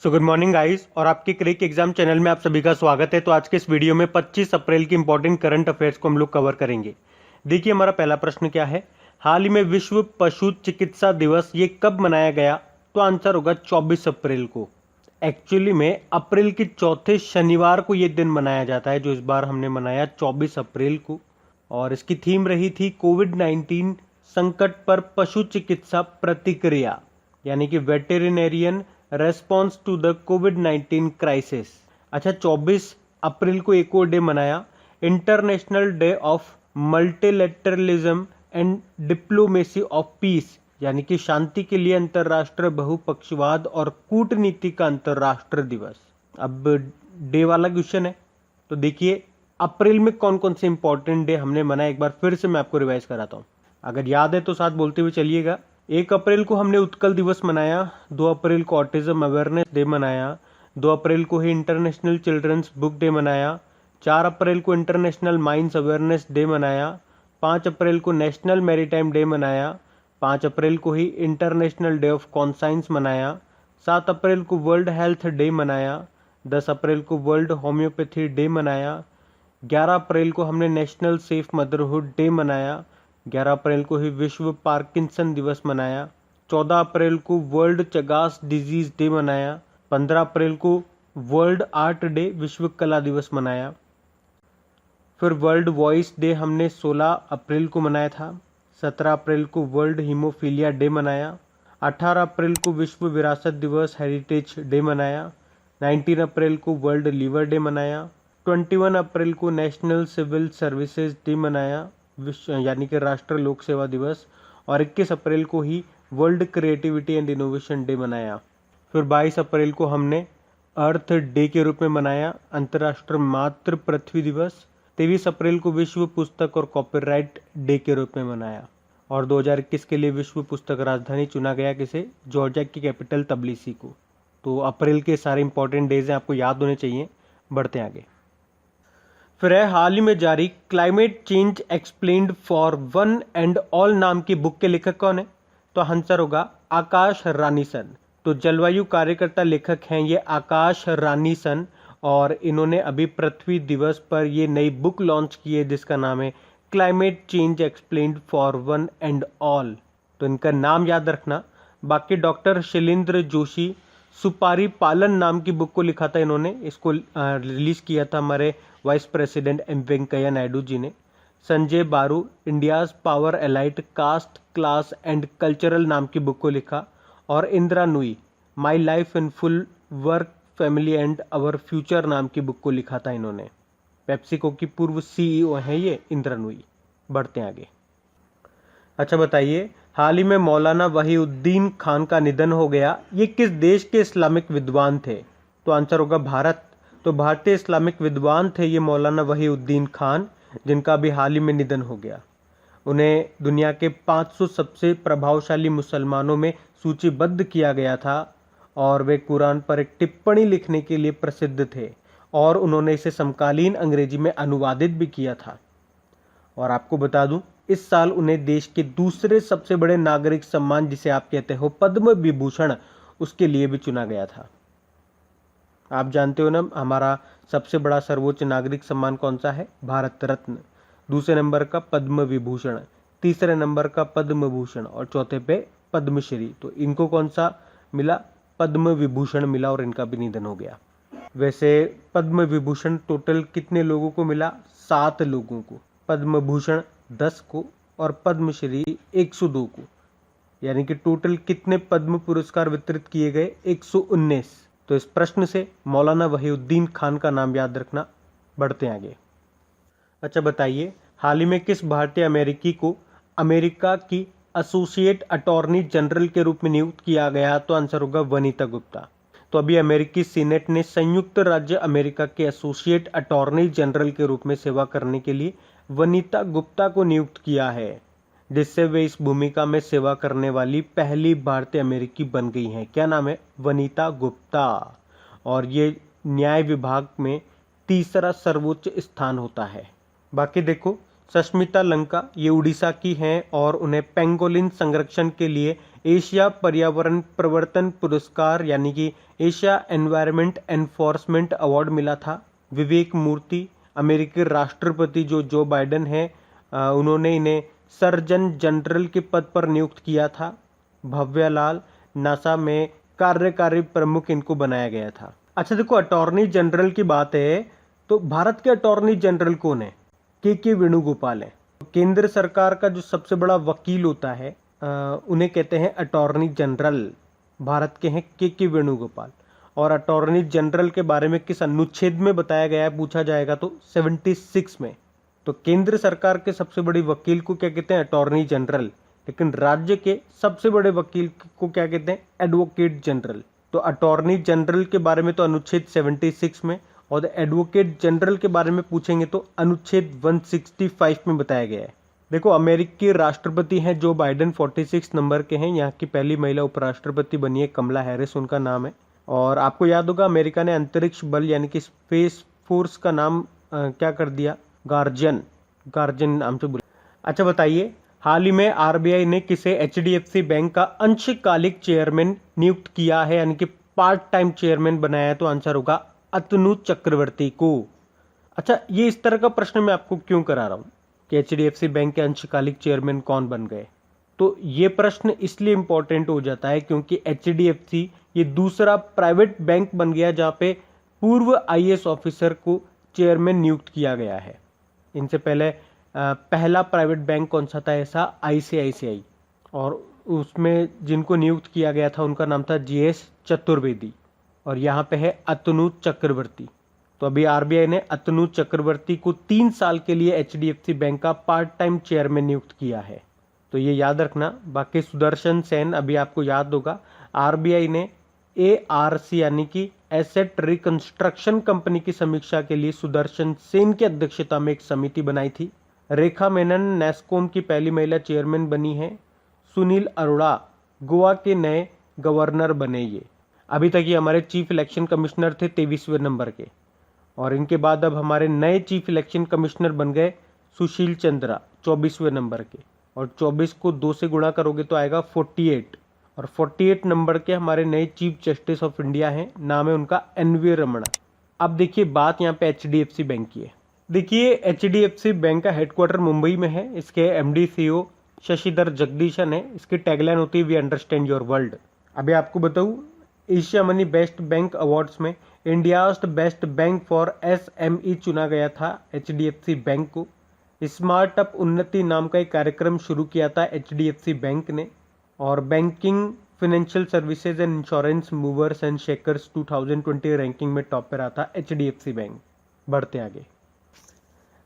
So good morning guys और आपके क्रिक exam channel में आप सभी का स्वागत है। तो आज के इस वीडियो में 25 अप्रैल की इंपॉर्टेंट करंट अफेयर्स को हम लोग कवर करेंगे। देखिए हमारा पहला प्रश्न क्या है, हाल ही में विश्व पशु चिकित्सा दिवस ये कब मनाया गया? तो आंसर होगा 24 अप्रैल को। एक्चुअली में अप्रैल के चौथे शनिवार को ये दिन मनाया जाता है, जो इस बार हमने मनाया 24 अप्रैल को। और इसकी थीम रही थी कोविड-19 संकट पर पशु चिकित्सा प्रतिक्रिया, यानी कि वेटेरिनेरियन रेस्पॉन्स टू द कोविड-19 क्राइसिस। अच्छा, 24 अप्रैल को एक और डे मनाया, international day of multilateralism and diplomacy of peace, यानी कि शांति के लिए अंतर्राष्ट्रीय बहुपक्षवाद और कूटनीति का अंतर्राष्ट्रीय दिवस। अब डे वाला क्वेश्चन है, तो देखिए अप्रैल में कौन कौन से इंपॉर्टेंट डे हमने मनाए, एक बार फिर से मैं आपको रिवाइज कराता हूँ। अगर याद है तो साथ बोलते हुए चलिएगा। 1 अप्रैल को हमने उत्कल दिवस मनाया, 2 अप्रैल को ऑटिज्म अवेयरनेस डे मनाया, 2 अप्रैल को ही इंटरनेशनल चिल्ड्रंस बुक डे मनाया, 4 अप्रैल को इंटरनेशनल माइंस अवेयरनेस डे मनाया, 5 अप्रैल को नेशनल मैरीटाइम डे मनाया, 5 अप्रैल को ही इंटरनेशनल डे ऑफ कॉन्साइंस मनाया, 7 अप्रैल को वर्ल्ड हेल्थ डे मनाया, 10 अप्रैल को वर्ल्ड होम्योपैथी डे मनाया, 11 अप्रैल को हमने नेशनल सेफ मदरहुड डे मनाया, 11 अप्रैल को ही विश्व पार्किंसन दिवस मनाया, 14 अप्रैल को वर्ल्ड चगास डिजीज डे मनाया, 15 अप्रैल को वर्ल्ड आर्ट डे विश्व कला दिवस मनाया। फिर वर्ल्ड वॉइस डे हमने 16 अप्रैल को मनाया था, 17 अप्रैल को वर्ल्ड हीमोफीलिया डे मनाया, 18 अप्रैल को विश्व विरासत दिवस हेरिटेज डे मनाया, 19 अप्रैल को वर्ल्ड लीवर डे मनाया, 21 अप्रैल को नेशनल सिविल सर्विसेज डे मनाया, यानी कि राष्ट्रीय लोक सेवा दिवस, और 21 अप्रैल को ही world creativity and innovation day मनाया। फिर 22 अप्रैल को हमने अर्थ डे के रूप में मनाया, अंतर्राष्ट्रीय मातृ पृथ्वी दिवस। 23 अप्रैल को विश्व पुस्तक और कॉपीराइट डे के रूप में मनाया। और 2021 के लिए विश्व पुस्तक राजधानी चुना गया किसे? जॉर्जिया की कैपिटल तबिलिसी को। तो अप्रैल के सारे इंपॉर्टेंट डेज हैं, आपको याद होने चाहिए। बढ़ते हैं आगे। फिर है हाल ही में जारी climate change explained for one and all नाम की बुक के लेखक कौन है? तो आंसर होगा आकाश रानीसन। तो जलवायु कार्यकर्ता लेखक हैं ये आकाश रानीसन, और इन्होंने अभी पृथ्वी दिवस पर ये नई बुक लॉन्च की है जिसका नाम है climate change explained for one and all. तो इनका नाम याद रखना। बाकी डॉक्टर शैलेंद्र जोशी सुपारी पालन नाम की बुक को लिखा था इन्होंने, इसको रिलीज किया था हमारे vice president M Venkaiah Naidu ji ने। Sanjaya Baru India's power elite caste class and cultural नाम की बुक को लिखा। और Indira Nooyi my life in full work family and our future नाम की बुक को लिखा था इन्होंने। पेप्सिको की पूर्व सीईओ हैं ये इंदिरा नुई। बढ़ते हैं आगे। अच्छा बताइए, हाल ही में मौलाना वहीउद्दीन खान का निधन हो गया, ये किस देश के इस्लामिक विद्वान थे? तो आंसर होगा भारत। तो भारतीय इस्लामिक विद्वान थे ये मौलाना वहीउद्दीन खान, जिनका भी हाल ही में निधन हो गया। उन्हें दुनिया के 500 सबसे प्रभावशाली मुसलमानों में सूचीबद्ध किया गया था, और वे कुरान पर एक टिप्पणी लिखने के लिए प्रसिद्ध थे, और उन्होंने इसे समकालीन अंग्रेजी में अनुवादित भी किया था। और आपको बता दूं, इस साल उन्हें देश के दूसरे सबसे बड़े नागरिक सम्मान, जिसे आप कहते हो पद्म विभूषण, उसके लिए भी चुना गया था। आप जानते हो ना, हमारा सबसे बड़ा सर्वोच्च नागरिक सम्मान कौन सा है? भारत रत्न। दूसरे नंबर का पद्म विभूषण, तीसरे नंबर का पद्म भूषण, और चौथे पे पद्मश्री। तो इनको कौन सा मिला? पद्म विभूषण मिला, और इनका भी निधन हो गया। वैसे पद्म विभूषण टोटल कितने लोगों को मिला? 7 लोगों को। पद्म भूषण 10 को, और पद्मश्री 102 को। यानी कि टोटल कितने पद्म पुरस्कार वितरित किए गए? 119। तो इस प्रश्न से मौलाना वहीउद्दीन खान का नाम याद रखना। बढ़ते हैं आगे। अच्छा बताइए, हाल ही में किस भारतीय अमेरिकी को अमेरिका की एसोसिएट अटॉर्नी जनरल के रूप में नियुक्त किया गया? तो आंसर होगा वनीता गुप्ता। तो अभी अमेरिकी सीनेट ने संयुक्त राज्य अमेरिका के एसोसिएट अटॉर्नी जनरल के रूप में सेवा करने के लिए वनीता गुप्ता को नियुक्त किया है, जिससे वे इस भूमिका में सेवा करने वाली पहली भारतीय अमेरिकी बन गई हैं। क्या नाम है? वनीता गुप्ता। और ये न्याय विभाग में तीसरा सर्वोच्च स्थान होता है। बाकी देखो, सष्मिता लंका ये उड़ीसा की हैं, और उन्हें पेंगोलिन संरक्षण के लिए एशिया पर्यावरण प्रवर्तन पुरस्कार यानी कि एशिया एनवायरनमेंट एनफोर्समेंट अवार्ड मिला था। विवेक मूर्ति, अमेरिकी राष्ट्रपति जो जो बाइडेन है, उन्होंने इन्हें सर्जन जनरल के पद पर नियुक्त किया था। भव्या लाल, नासा में कार्यकारी प्रमुख इनको बनाया गया था। अच्छा देखो, अटॉर्नी जनरल की बात है तो भारत के अटॉर्नी जनरल कौन है? के वेणुगोपाल है। केंद्र सरकार का जो सबसे बड़ा वकील होता है उन्हें कहते हैं अटॉर्नी जनरल। भारत के हैं के वेणुगोपाल। और अटॉर्नी जनरल के बारे में किस अनुच्छेद में बताया गया है पूछा जाएगा तो 76 में। तो केंद्र सरकार के सबसे बड़े वकील को क्या कहते हैं? Attorney general. लेकिन राज्य के सबसे बड़े वकील को क्या कहते हैं? Advocate general. तो अटॉर्नी जनरल के बारे में तो अनुच्छेद 76 में, और एडवोकेट जनरल के बारे में पूछेंगे तो अनुच्छेद 165 में बताया गया है। देखो, अमेरिकी राष्ट्रपति हैं जो बाइडेन 46 नंबर के हैं। यहाँ की पहली महिला उपराष्ट्रपति बनी है कमला हैरिस, उनका नाम है। और आपको याद होगा अमेरिका ने अंतरिक्ष बल यानी कि स्पेस फोर्स का नाम क्या कर दिया? गार्जियन नाम से बुला। अच्छा बताइए, हाल ही में आरबीआई ने किसे एचडीएफसी बैंक का अंशकालिक चेयरमैन नियुक्त किया है यानी कि पार्ट टाइम चेयरमैन बनाया है? तो आंसर होगा अतनु चक्रवर्ती को। अच्छा, ये इस तरह का प्रश्न मैं आपको क्यों करा रहा हूं कि एचडीएफसी बैंक के अंशकालिक चेयरमैन कौन बन गए? तो ये प्रश्न इसलिए इंपॉर्टेंट हो जाता है क्योंकि एचडीएफसी ये दूसरा प्राइवेट बैंक बन गया जहां पे पूर्व आईएएस ऑफिसर को चेयरमैन नियुक्त किया गया है। इनसे पहले पहला प्राइवेट बैंक कौन सा था ऐसा? आईसीआईसीआई। और उसमें जिनको नियुक्त किया गया था उनका नाम था जीएस चतुर्वेदी। और यहाँ पे है अतनु चक्रवर्ती। तो अभी आरबीआई ने अतनु चक्रवर्ती को 3 साल के लिए एचडीएफसी बैंक का पार्ट टाइम चेयरमैन नियुक्त किया है। तो ये याद रखना। बाकी सुदर्शन सेन, अभी आपको याद होगा आरबीआई ने एआरसी यानी कि एसेट रिकंस्ट्रक्शन कंपनी की समीक्षा के लिए सुदर्शन सेन की अध्यक्षता में एक समिति बनाई थी। रेखा मेनन नेस्कॉम की पहली महिला चेयरमैन बनी है। सुनील अरोड़ा गोवा के नए गवर्नर बने। ये अभी तक ये हमारे चीफ इलेक्शन कमिश्नर थे 23वें नंबर के। और इनके बाद अब हमारे नए चीफ इलेक्शन कमिश्नर बन गए सुशील चंद्रा 24वें नंबर के। और 24 को 2 से गुणा करोगे तो आएगा 48। और 48 नंबर के हमारे नए चीफ जस्टिस ऑफ इंडिया हैं, नाम है उनका एनवी रमणा। अब देखिए बात यहाँ पे एचडीएफसी बैंक की है। देखिए एचडीएफसी बैंक का हेडक्वार्टर मुंबई में है। इसके एमडी सीईओ शशिधर जगदीशन है। इसकी टैगलाइन होती है वी अंडरस्टैंड योर वर्ल्ड। अभी आपको बताऊं, Asia money best bank awards में India's best bank for SME चुना गया था एचडीएफसी बैंक को। स्मार्ट अप उन्नति नाम का एक कार्यक्रम शुरू किया था एचडीएफसी बैंक ने। और banking, financial services and insurance movers and shakers 2020 ranking में टॉप पर आता एचडीएफसी बैंक। बढ़ते आगे।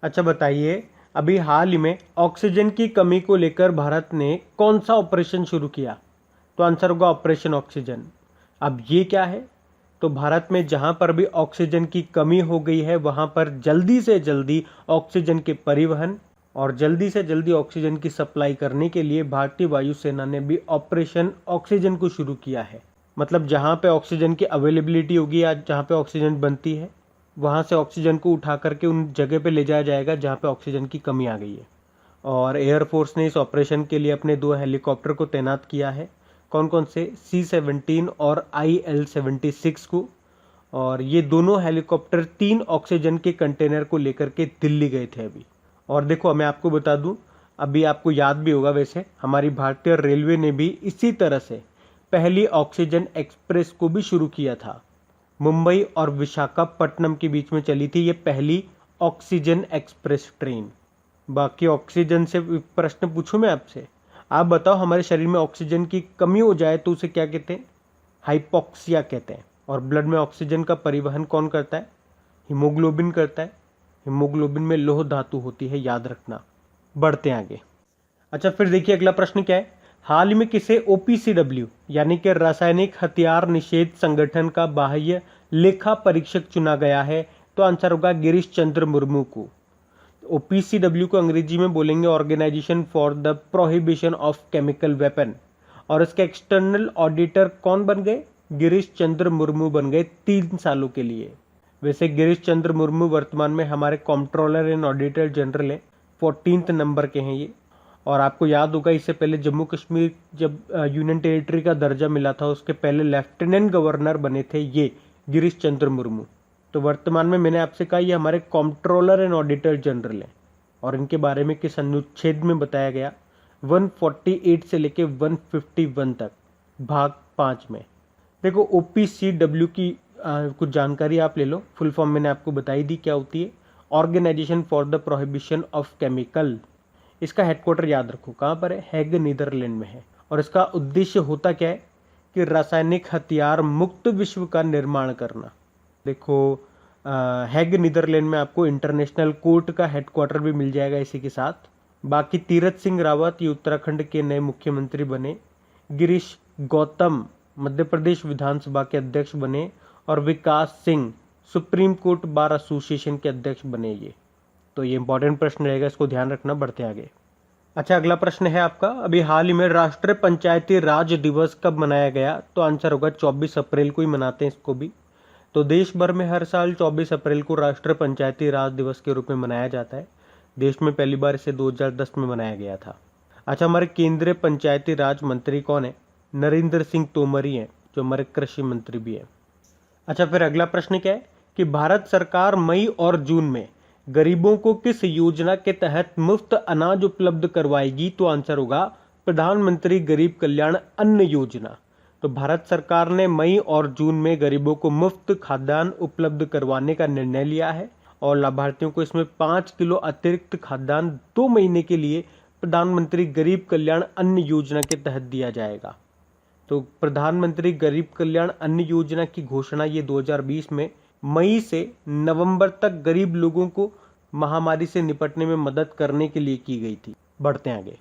अच्छा बताइए, अभी हाल ही में ऑक्सीजन की कमी को लेकर भारत ने कौन सा ऑपरेशन शुरू किया? तो आंसर होगा ऑपरेशन ऑक्सीजन। अब ये क्या है? तो भारत में जहां पर भी ऑक्सीजन की कमी हो गई है वहां पर जल्दी से जल्दी ऑक्सीजन के परिवहन और जल्दी से जल्दी ऑक्सीजन की सप्लाई करने के लिए भारतीय वायुसेना ने भी ऑपरेशन ऑक्सीजन को शुरू किया है। मतलब जहां पे ऑक्सीजन की अवेलेबिलिटी होगी या जहां पे ऑक्सीजन बनती है वहां से ऑक्सीजन को उठा करके उन जगह पे ले जाया जाएगा जहां पे ऑक्सीजन की कमी आ गई है। और एयरफोर्स ने इस ऑपरेशन के लिए अपने 2 हेलीकॉप्टर को तैनात किया है। कौन कौन से? C-17 और IL-76 को। और ये दोनों हेलीकॉप्टर 3 ऑक्सीजन के कंटेनर को लेकर के दिल्ली गए थे अभी। और देखो मैं आपको बता दूं, अभी आपको याद भी होगा वैसे हमारी भारतीय रेलवे ने भी इसी तरह से पहली ऑक्सीजन एक्सप्रेस को भी शुरू किया था। मुंबई और विशाखापट्टनम के बीच में चली थी ये पहली ऑक्सीजन एक्सप्रेस ट्रेन। बाकी ऑक्सीजन से प्रश्न पूछूं मैं आपसे, आप बताओ हमारे शरीर में ऑक्सीजन की कमी हो जाए तो उसे क्या कहते हैं? हाइपोक्सिया कहते हैं। और ब्लड में ऑक्सीजन का परिवहन कौन करता है? हीमोग्लोबिन करता है। हीमोग्लोबिन में लौह धातु होती है, याद रखना। बढ़ते हैं आगे। अच्छा फिर देखिए अगला प्रश्न क्या है? हाल ही में किसे OPCW यानी कि रासायनिक हथियार निषेध संगठन का बाह्य लेखा परीक्षक चुना गया है? तो आंसर होगा गिरीश चंद्र मुर्मू को। OPCW को अंग्रेजी में बोलेंगे organisation for the prohibition of chemical weapon. और इसके एक्सटर्नल ऑडिटर कौन बन गए? गिरीश चंद्र मुर्मू बन गए 3 सालों के लिए। वैसे गिरीश चंद्र मुर्मू वर्तमान में हमारे कंट्रोलर एंड ऑडिटर जनरल है, 14th नंबर के हैं ये। और आपको याद होगा इससे पहले जम्मू कश्मीर जब यूनियन टेरिटरी का दर्जा मिला था उसके पहले लेफ्टिनेंट गवर्नर बने थे ये गिरीश चंद्र मुर्मू। तो वर्तमान में मैंने आपसे कहा ये हमारे कंट्रोलर एंड ऑडिटर जनरल हैं और इनके बारे में किस अनुच्छेद में बताया गया 148 से लेके 151 तक भाग 5 में। देखो OPCW की कुछ जानकारी आप ले लो, फुल फॉर्म मैंने आपको बताई दी क्या होती है, organisation for the prohibition of chemical. इसका हेडक्वार्टर याद रखो कहाँ पर है, हैग नीदरलैंड में है। और इसका उद्देश्य होता क्या है कि रासायनिक हथियार मुक्त विश्व का निर्माण करना। देखो हैग नीदरलैंड में आपको इंटरनेशनल कोर्ट का हेडक्वार्टर भी मिल जाएगा इसी के साथ। बाकी तीरथ सिंह रावत ये उत्तराखंड के नए मुख्यमंत्री बने, गिरीश गौतम मध्य प्रदेश विधानसभा के अध्यक्ष बने और Vikas Singh supreme court bar association के अध्यक्ष बने ये। तो ये इंपॉर्टेंट प्रश्न रहेगा, इसको ध्यान रखना। बढ़ते आगे। अच्छा, अगला प्रश्न है आपका, अभी हाल ही में राष्ट्रीय पंचायती राज दिवस कब मनाया गया? तो आंसर होगा 24 अप्रैल को ही मनाते हैं इसको भी। तो देश भर में हर साल 24 अप्रैल को राष्ट्रीय पंचायती राज दिवस के रूप में मनाया जाता है। देश में पहली बार इसे 2010 में मनाया गया था। अच्छा, हमारे केंद्रीय पंचायती राज मंत्री कौन है? नरेंद्र सिंह तोमर ही हैं, जो हमारे कृषि मंत्री भी हैं। अच्छा, फिर अगला प्रश्न क्या है कि भारत सरकार मई और जून में गरीबों को किस योजना के तहत मुफ्त अनाज उपलब्ध करवाएगी? तो आंसर होगा प्रधानमंत्री गरीब कल्याण अन्न योजना। तो भारत सरकार ने मई और जून में गरीबों को मुफ्त खाद्यान्न उपलब्ध करवाने का निर्णय लिया है और लाभार्थियों को इसमें 5 किलो अतिरिक्त खाद्यान्न 2 महीने के लिए प्रधानमंत्री गरीब कल्याण अन्न योजना के तहत दिया जाएगा। तो प्रधानमंत्री गरीब कल्याण अन्न योजना की घोषणा ये 2020 में मई से नवंबर तक गरीब लोगों को महामारी से निपटने में मदद करने के लिए की गई थी। बढ़ते हैं आगे।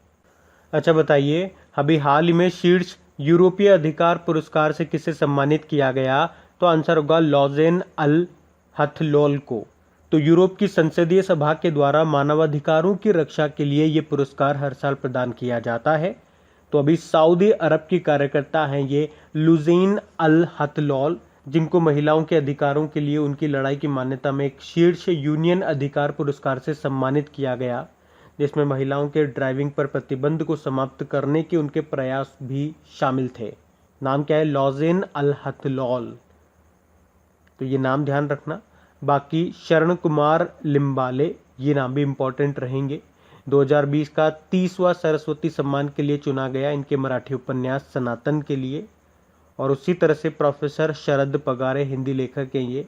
अच्छा बताइए, अभी हाल ही में शीर्ष यूरोपीय अधिकार पुरस्कार से किसे सम्मानित किया गया? तो आंसर होगा लॉजेन अल हथलोल को। तो यूरोप की संसदीय सभा के द्वारा मानवाधिकारों की रक्षा के लिए ये पुरस्कार हर साल प्रदान किया जाता है। तो अभी सऊदी अरब की कार्यकर्ता हैं ये लुज़ैन अल हथलोल, जिनको महिलाओं के अधिकारों के लिए उनकी लड़ाई की मान्यता में एक शीर्ष यूनियन अधिकार पुरस्कार से सम्मानित किया गया, जिसमें महिलाओं के ड्राइविंग पर प्रतिबंध को समाप्त करने के उनके प्रयास भी शामिल थे। नाम क्या है? लॉजेन अल हथलोल। तो ये नाम ध्यान रखना। बाकी शरण कुमार लिम्बाले, ये नाम भी इंपॉर्टेंट रहेंगे। 2020 का 30वां सरस्वती सम्मान के लिए चुना गया इनके मराठी उपन्यास सनातन के लिए। और उसी तरह से प्रोफेसर शरद पगारे, हिंदी लेखक हैं ये,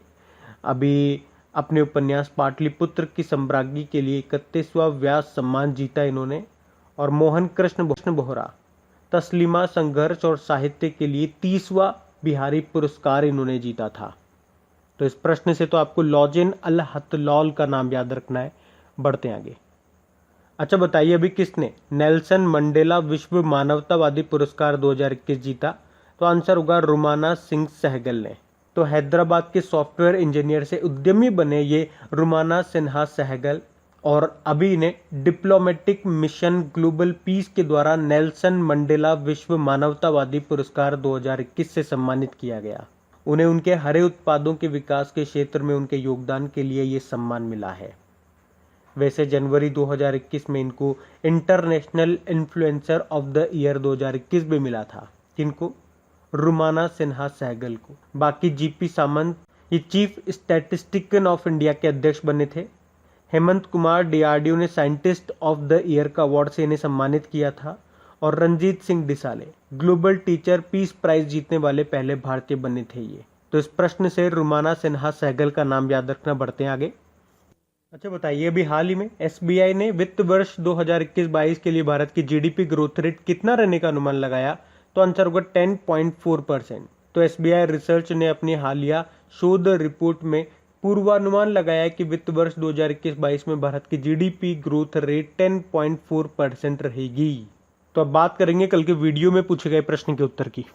अभी अपने उपन्यास पाटलिपुत्र की सम्राज्ञी के लिए 31वां व्यास सम्मान जीता इन्होंने। और मोहन कृष्ण बोहरा तस्लीमा संघर्ष और साहित्य के लिए 30वां बिहारी पुरस्कार इन्होंने जीता था। तो इस प्रश्न से तो आपको लॉजेन अल हथलोल का नाम याद रखना है। बढ़ते आगे। अच्छा बताइए, अभी किसने नेल्सन मंडेला विश्व मानवतावादी पुरस्कार 2021 जीता? तो आंसर होगा रुमाना सिंह सहगल ने। तो हैदराबाद के सॉफ्टवेयर इंजीनियर से उद्यमी बने ये रुमाना सिन्हा सहगल और अभी इन्हें डिप्लोमेटिक मिशन ग्लोबल पीस के द्वारा नेल्सन मंडेला विश्व मानवतावादी पुरस्कार 2021 से सम्मानित किया गया। उन्हें उनके हरे उत्पादों के विकास के क्षेत्र में उनके योगदान के लिए ये सम्मान मिला है। वैसे जनवरी 2021 में इनको international influencer of the year 2021 भी मिला था। किनको? रुमाना सिन्हा सहगल को। बाकी जीपी सामंत ये चीफ स्टैटिस्टिशियन ऑफ इंडिया के अध्यक्ष बने थे। हेमंत कुमार डीआरडीओ ने साइंटिस्ट ऑफ द ईयर का अवार्ड से इन्हें सम्मानित किया था। और Ranjit Singh Disale global teacher peace prize जीतने वाले पहले भारतीय बने थे ये। तो इस प्रश्न से रुमाना सिन्हा सहगल का नाम याद रखना। बढ़ते हैं आगे। अच्छा बताइए, अभी हाल ही में एसबीआई ने वित्त वर्ष 2021-22 के लिए भारत की जीडीपी ग्रोथ रेट कितना रहने का अनुमान लगाया? तो आंसर होगा 10.4%। तो एसबीआई रिसर्च ने अपनी हालिया शोध रिपोर्ट में पूर्वानुमान लगाया कि वित्त वर्ष 2021-22 में भारत की जीडीपी ग्रोथ रेट 10.4% रहेगी। तो अब बात करेंगे कल के वीडियो में पूछे गए प्रश्न के उत्तर की।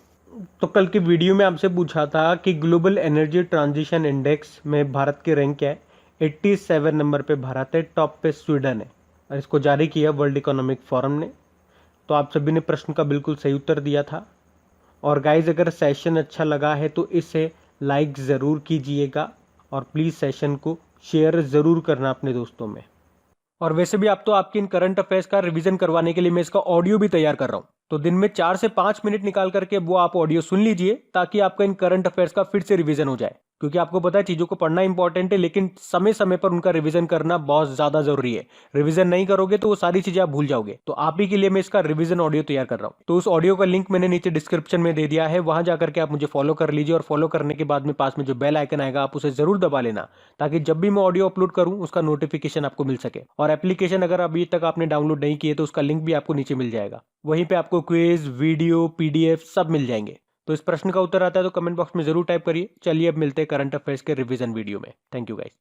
तो कल के वीडियो में आपसे पूछा था कि ग्लोबल एनर्जी ट्रांजिशन इंडेक्स में भारत की रैंक क्या है? 87 नंबर पे भारत है, टॉप पे स्वीडन है और इसको जारी किया वर्ल्ड इकोनॉमिक फोरम ने। तो आप सभी ने प्रश्न का बिल्कुल सही उत्तर दिया था। और गाइज, अगर सेशन अच्छा लगा है तो इसे लाइक ज़रूर कीजिएगा और प्लीज़ सेशन को शेयर ज़रूर करना अपने दोस्तों में। और वैसे भी आप तो आपके इन करंट अफेयर्स का रिवीजन करवाने के लिए मैं इसका ऑडियो भी तैयार कर रहा हूं, तो दिन में 4 से 5 मिनट निकाल करके वो आप ऑडियो सुन लीजिए ताकि आपका इन करंट अफेयर्स का फिर से रिवीजन हो जाए। क्योंकि आपको पता है चीजों को पढ़ना इंपॉर्टेंट है, लेकिन समय समय पर उनका रिवीजन करना बहुत ज्यादा जरूरी है। रिवीजन नहीं करोगे तो वो सारी चीजें आप भूल जाओगे। तो आप ही के लिए मैं इसका रिवीजन ऑडियो तैयार कर रहा हूं। तो उस ऑडियो का लिंक मैंने नीचे डिस्क्रिप्शन में दे दिया है, वहां जाकर के आप मुझे फॉलो कर लीजिए। और फॉलो करने के बाद में पास में जो बेल आइकन आएगा आप उसे जरूर दबा लेना, ताकि जब भी मैं ऑडियो अपलोड करूं उसका नोटिफिकेशन आपको मिल सके। और एप्लीकेशन अगर अभी तक आपने डाउनलोड नहीं किए तो उसका लिंक भी आपको नीचे मिल जाएगा। वहीं पे आपको क्विज, वीडियो, पीडीएफ सब मिल जाएंगे। तो इस प्रश्न का उत्तर आता है तो कमेंट बॉक्स में जरूर टाइप करिए। चलिए अब मिलते हैं करंट अफेयर्स के रिवीजन वीडियो में। Thank you guys.